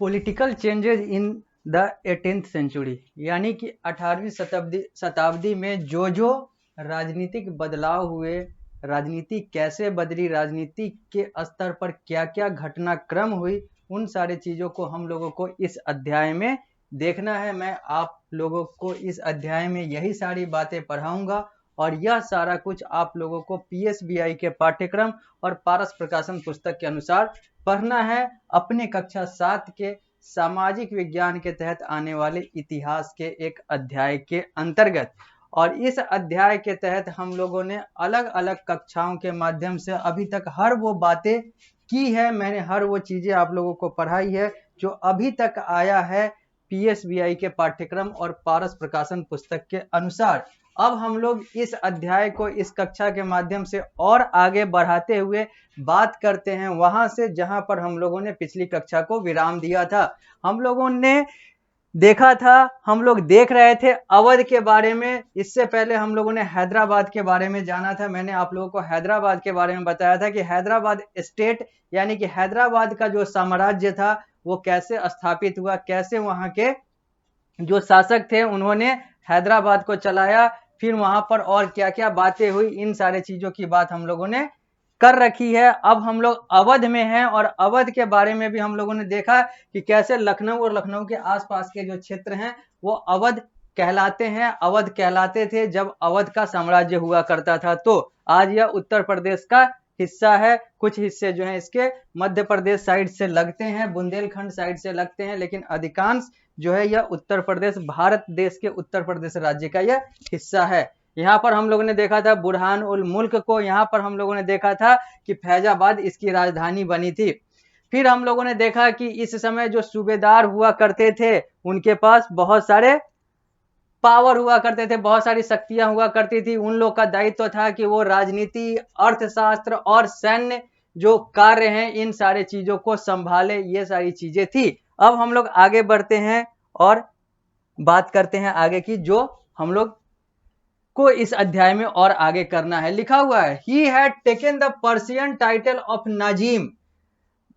Political changes in the 18th century, यानी कि 18वीं शताब्दी में जो राजनीतिक बदलाव हुए, राजनीति कैसे बदली, राजनीति के स्तर पर क्या क्या घटनाक्रम हुई, उन सारे चीज़ों को हम लोगों को इस अध्याय में देखना है। मैं आप लोगों को इस अध्याय में यही सारी बातें पढ़ाऊंगा और यह सारा कुछ आप लोगों को PSBI के पाठ्यक्रम और पारस प्रकाशन पुस्तक के अनुसार पढ़ना है अपने कक्षा 7 के सामाजिक विज्ञान के तहत आने वाले इतिहास के एक अध्याय के अंतर्गत। और इस अध्याय के तहत हम लोगों ने अलग अलग कक्षाओं के माध्यम से अभी तक हर वो बातें की है, मैंने हर वो चीजें आप लोगों को पढ़ाई है जो अभी तक आया है PSBI के पाठ्यक्रम और पारस प्रकाशन पुस्तक के अनुसार। अब हम लोग इस अध्याय को इस कक्षा के माध्यम से और आगे बढ़ाते हुए बात करते हैं वहां से जहां पर हम लोगों ने पिछली कक्षा को विराम दिया था। हम लोगों ने देखा था, हम लोग देख रहे थे अवध के बारे में। इससे पहले हम लोगों ने हैदराबाद के बारे में जाना था। मैंने आप लोगों को हैदराबाद के बारे में बताया था कि हैदराबाद स्टेट यानी कि हैदराबाद का जो साम्राज्य था वो कैसे स्थापित हुआ, कैसे वहां के जो शासक थे उन्होंने हैदराबाद को चलाया, फिर वहां पर और क्या क्या बातें हुई, इन सारे चीजों की बात हम लोगों ने कर रखी है। अब हम लोग अवध में हैं और अवध के बारे में भी हम लोगों ने देखा कि कैसे लखनऊ और लखनऊ के आसपास के जो क्षेत्र हैं वो अवध कहलाते हैं, अवध कहलाते थे जब अवध का साम्राज्य हुआ करता था। तो आज यह उत्तर प्रदेश का हिस्सा है। कुछ हिस्से जो हैं इसके मध्य प्रदेश साइड से लगते हैं, बुंदेलखंड साइड से लगते हैं, लेकिन अधिकांश जो है यह उत्तर प्रदेश, भारत देश के उत्तर प्रदेश राज्य का यह हिस्सा है। यहाँ पर हम लोगों ने देखा था बुरहान उल मुल्क को, यहाँ पर हम लोगों ने देखा था कि फैजाबाद इसकी राजधानी बनी थी। फिर हम लोगों ने देखा कि इस समय जो सूबेदार हुआ करते थे उनके पास बहुत सारे पावर हुआ करते थे, बहुत सारी शक्तियां हुआ करती थी। उन लोग का दायित्व था कि वो राजनीति, अर्थशास्त्र और सैन्य जो कार्य हैं इन सारे चीजों को संभाले, ये सारी चीजें थी। अब हम लोग आगे बढ़ते हैं और बात करते हैं आगे की, जो हम लोग को इस अध्याय में और आगे करना है। लिखा हुआ है he had taken the Persian title of Nazim.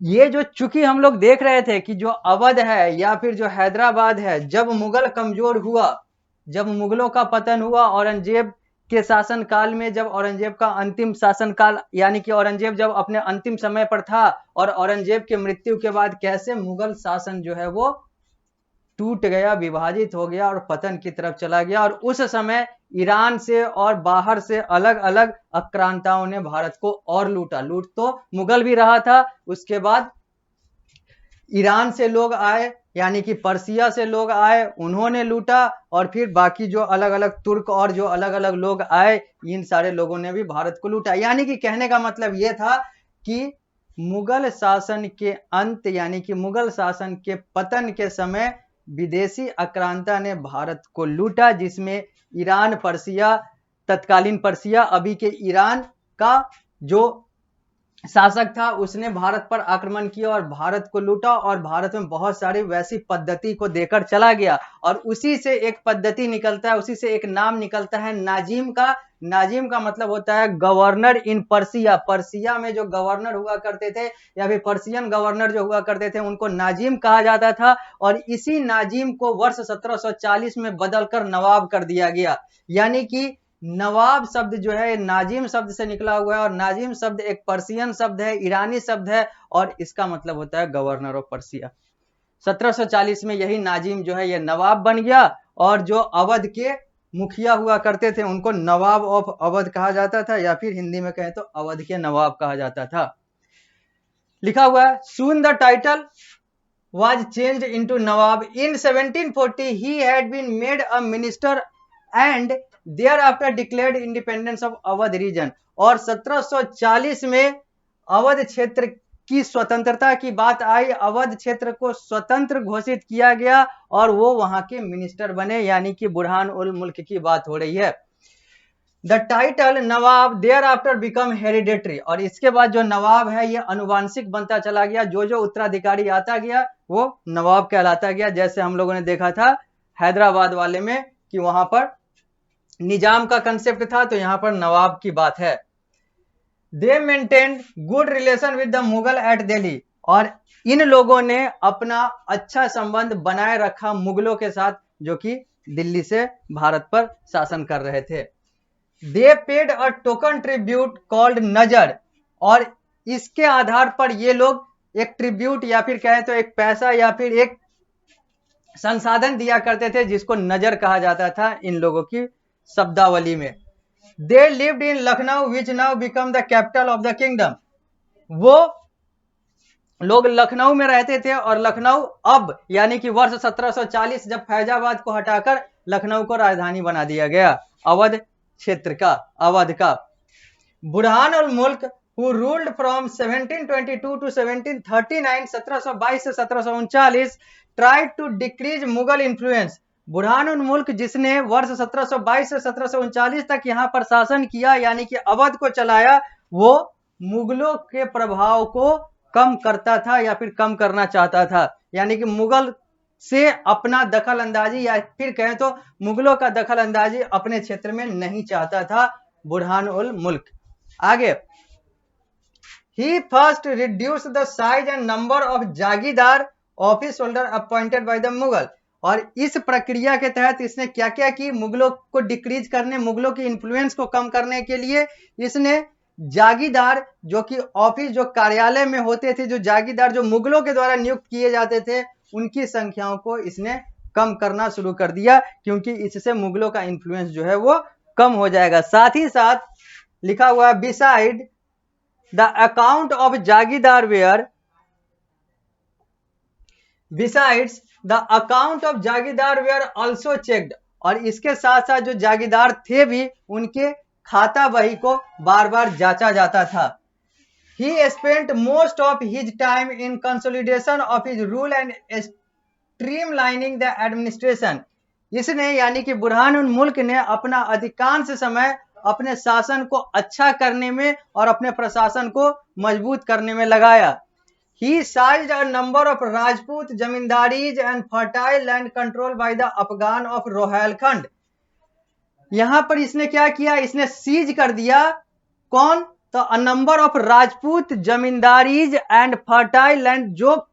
ये जो चूंकि हम लोग देख रहे थे कि जो अवध है या फिर जो हैदराबाद है, जब मुगल कमजोर हुआ, जब मुगलों का पतन हुआ, औरंगजेब के शासन काल में, जब औरंगजेब का अंतिम शासन काल यानी कि औरंगजेब जब अपने अंतिम समय पर था और औरंगजेब की मृत्यु के बाद कैसे मुगल शासन जो है वो टूट गया, विभाजित हो गया और पतन की तरफ चला गया। और उस समय ईरान से और बाहर से अलग अलग आक्रांताओं ने भारत को और लूटा। लूट तो मुगल भी रहा था, उसके बाद ईरान से लोग आए यानी कि पर्सिया से लोग आए, उन्होंने लूटा, और फिर बाकी जो अलग अलग तुर्क और जो अलग अलग लोग आए, इन सारे लोगों ने भी भारत को लूटा। यानी कि कहने का मतलब यह था कि मुगल शासन के अंत यानी कि मुगल शासन के पतन के समय विदेशी आक्रांता ने भारत को लूटा, जिसमें ईरान, पर्सिया, तत्कालीन पर्सिया, अभी के ईरान का जो शासक था उसने भारत पर आक्रमण किया और भारत को लूटा और भारत में बहुत सारी वैसी पद्धति को देकर चला गया। और उसी से एक पद्धति निकलता है, उसी से एक नाम निकलता है नाजिम का। नाजिम का मतलब होता है गवर्नर इन पर्सिया। पर्सिया में जो गवर्नर हुआ करते थे या फिर पर्सियन गवर्नर जो हुआ करते थे उनको नाजिम कहा जाता था। और इसी नाजिम को वर्ष 1740 में बदलकर नवाब कर दिया गया। यानी कि नवाब शब्द जो है नाजिम शब्द से निकला हुआ है और नाजिम शब्द एक पर्शियन शब्द है, ईरानी शब्द है और इसका मतलब होता है गवर्नर ऑफ पर्सिया। 1740 में यही नाजिम जो है ये नवाब बन गया और जो अवध के मुखिया हुआ करते थे उनको नवाब ऑफ अवध कहा जाता था या फिर हिंदी में कहें तो अवध के नवाब कहा जाता था। लिखा हुआ है soon the title was changed into Nawab. In 1740 he had been made a minister and thereafter declared independence of Awadh region. और 1740 में अवध क्षेत्र की स्वतंत्रता की बात आई, अवध क्षेत्र को स्वतंत्र घोषित किया गया और वो वहां के मिनिस्टर बने, यानी कि बुरहान उल मुल्क की बात हो रही है। The title nawab thereafter become hereditary, और इसके बाद जो नवाब है ये अनुवांशिक बनता चला गया, जो उत्तराधिकारी आता गया वो नवाब कहलाता गया। जैसे हम लोगों ने देखा था हैदराबाद वाले में कि वहां पर निजाम का कंसेप्ट था, तो यहां पर नवाब की बात है। They maintain good relation with the Mughal at Delhi, और इन लोगों ने अपना अच्छा संबंध बनाए रखा मुगलों के साथ, जो कि दिल्ली से भारत पर शासन कर रहे थे। दे paid a token tribute called नजर, और इसके आधार पर ये लोग एक ट्रिब्यूट या फिर कहें तो एक पैसा या फिर एक संसाधन दिया करते थे, जिसको नजर कहा जाता था इन लोगों की शब्दावली में। They lived in Lucknow which now become the capital of the kingdom. वो लोग लखनऊ में रहते थे, और लखनऊ अब यानी कि वर्ष 1740 जब फैजाबाद को हटाकर लखनऊ को राजधानी बना दिया गया, अवध क्षेत्र का, अवध का। बुरहान उल मुल्क who ruled from 1722 to 1739, 1722 से 1739, tried to decrease Mughal influence. Burhan ul Mulk जिसने वर्ष 1722 से 1739 तक यहाँ पर शासन किया, यानी कि अवध को चलाया, वो मुगलों के प्रभाव को कम करता था या फिर कम करना चाहता था, यानी कि मुगल से अपना दखल अंदाजी या फिर कहें तो मुगलों का दखल अंदाजी अपने क्षेत्र में नहीं चाहता था बुरहान उल मुल्क। आगे, he first reduced the size and number of jagirdar office holder appointed by the Mughal. और इस प्रक्रिया के तहत इसने क्या क्या की, मुगलों को डिक्रीज करने, मुगलों की इन्फ्लुएंस को कम करने के लिए इसने जागीरदार, जो कि ऑफिस, जो कार्यालय में होते थे, जो जागीरदार जो मुगलों के द्वारा नियुक्त किए जाते थे, उनकी संख्याओं को इसने कम करना शुरू कर दिया, क्योंकि इससे मुगलों का इन्फ्लुएंस जो है वो कम हो जाएगा। साथ ही साथ लिखा हुआ है, beside the account of jagirdar were, besides the account of jagirdar were also checked. और इसके साथ साथ जो जागीरदार थे भी, उनके खाता बही को बार बार जांचा जाता था। He spent most of his time in consolidation of his rule and streamlining the administration। इसने यानी कि बुरहान उल मुल्क ने अपना अधिकांश समय अपने शासन को अच्छा करने में और अपने प्रशासन को मजबूत करने में लगाया। He seized a number of Rajput जमींदारीज and fertile land controlled by the Afghan of Rohilkhand. यहां पर इसने क्या किया, इसने सीज कर दिया, कौन, तो a number of Rajput zamindaris and fertile land, जो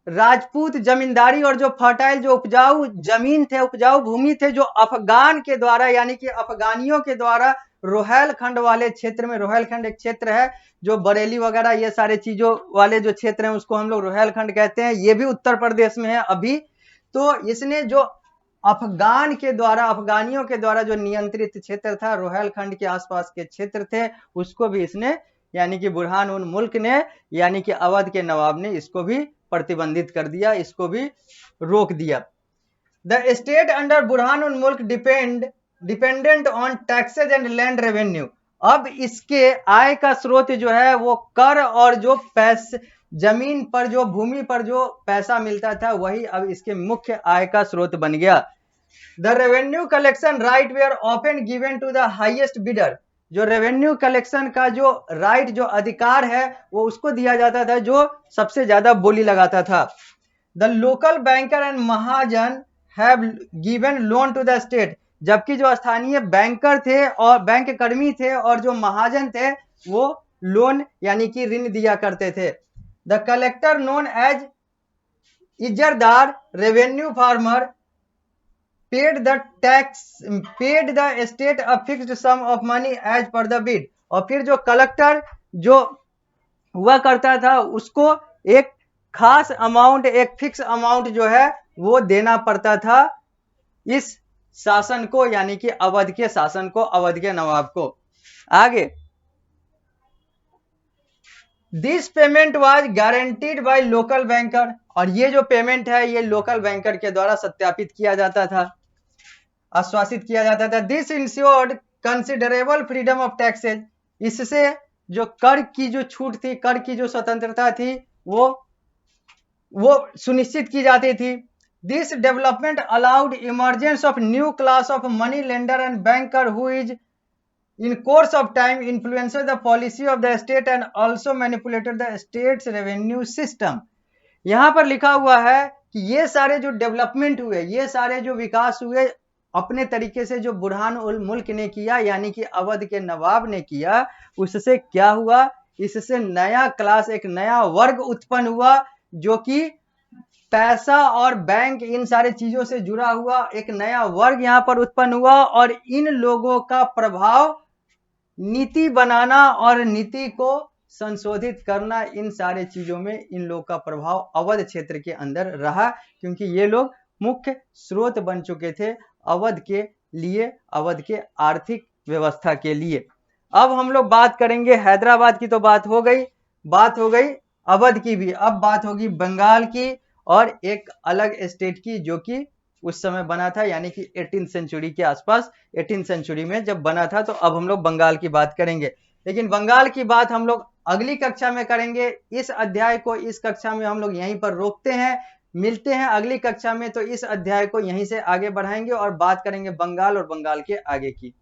राजपूत जमींदारी और जो फर्टाइल, जो उपजाऊ जमीन थे, उपजाऊ भूमि थे, जो अफगान के द्वारा यानी कि अफगानियों के द्वारा रोहेलखंड वाले क्षेत्र में, रोहेलखंड एक क्षेत्र है जो बरेली वगैरह ये सारे चीजों वाले जो क्षेत्र हैं उसको हम लोग रोहेलखंड कहते हैं, ये भी उत्तर प्रदेश में है अभी। तो इसने जो अफगान के द्वारा, अफगानियों के द्वारा जो नियंत्रित क्षेत्र था, रोहेलखंड के आसपास के क्षेत्र थे, उसको भी इसने यानी कि बुरहान उल मुल्क ने यानी कि अवध के नवाब ने इसको भी प्रतिबंधित कर दिया, इसको भी रोक दिया। The state under Burhan ul मुल्क dependent on taxes and land revenue. अब इसके आय का स्रोत जो है वो कर और जो पैसे, जमीन पर जो, भूमि पर जो पैसा मिलता था, वही अब इसके मुख्य आय का स्रोत बन गया। The revenue collection right were often given to the highest bidder. जो रेवेन्यू कलेक्शन का जो राइट, जो अधिकार है, वो उसको दिया जाता था जो सबसे ज्यादा बोली लगाता था। The local banker and mahajan have given loan to the state. जबकि जो स्थानीय बैंकर थे और बैंक कर्मी थे और जो महाजन थे, वो लोन यानी कि ऋण दिया करते थे। The collector known as ijaradar revenue farmer paid the state a fixed sum of money as per the bid। और फिर जो कलेक्टर जो हुआ करता था, उसको एक खास अमाउंट, एक फिक्स अमाउंट जो है वो देना पड़ता था इस शासन को, यानी कि अवध के शासन को, अवध के नवाब को। आगे, this payment was guaranteed by local banker. और ये जो पेमेंट है ये लोकल बैंकर के द्वारा सत्यापित किया जाता था, आश्वासित किया जाता था। This insured considerable freedom of taxes. इससे जो कर की जो छूट थी, कर की जो स्वतंत्रता थी, वो सुनिश्चित की जाती थी। This development allowed emergence of new class of money lender and banker who is in course of time influences the policy of the state and also manipulated the state's revenue system। यहां पर लिखा हुआ है कि ये सारे जो development हुए, ये सारे जो विकास हुए, अपने तरीके से जो बुरहान उल मुल्क ने किया, यानी कि अवध के नवाब ने किया, उससे क्या हुआ, इससे नया क्लास, एक नया वर्ग उत्पन्न हुआ, जो कि पैसा और बैंक इन सारे चीजों से जुड़ा हुआ एक नया वर्ग यहाँ पर उत्पन्न हुआ, और इन लोगों का प्रभाव नीति बनाना और नीति को संशोधित करना, इन सारे चीजों में इन लोगों का प्रभाव अवध क्षेत्र के अंदर रहा, क्योंकि ये लोग मुख्य स्रोत बन चुके थे अवध के लिए, अवध के आर्थिक व्यवस्था के लिए। अब हम लोग बात करेंगे, हैदराबाद की तो बात हो गई अवध की भी, अब बात होगी बंगाल की और एक अलग स्टेट की जो कि उस समय बना था, यानी कि 18th सेंचुरी के आसपास, 18th सेंचुरी में जब बना था। तो अब हम लोग बंगाल की बात करेंगे, लेकिन बंगाल की बात हम लोग अगली कक्षा में करेंगे। इस अध्याय को इस कक्षा में हम लोग यहीं पर रोकते हैं, मिलते हैं अगली कक्षा में। तो इस अध्याय को यहीं से आगे बढ़ाएंगे और बात करेंगे बंगाल और बंगाल के आगे की।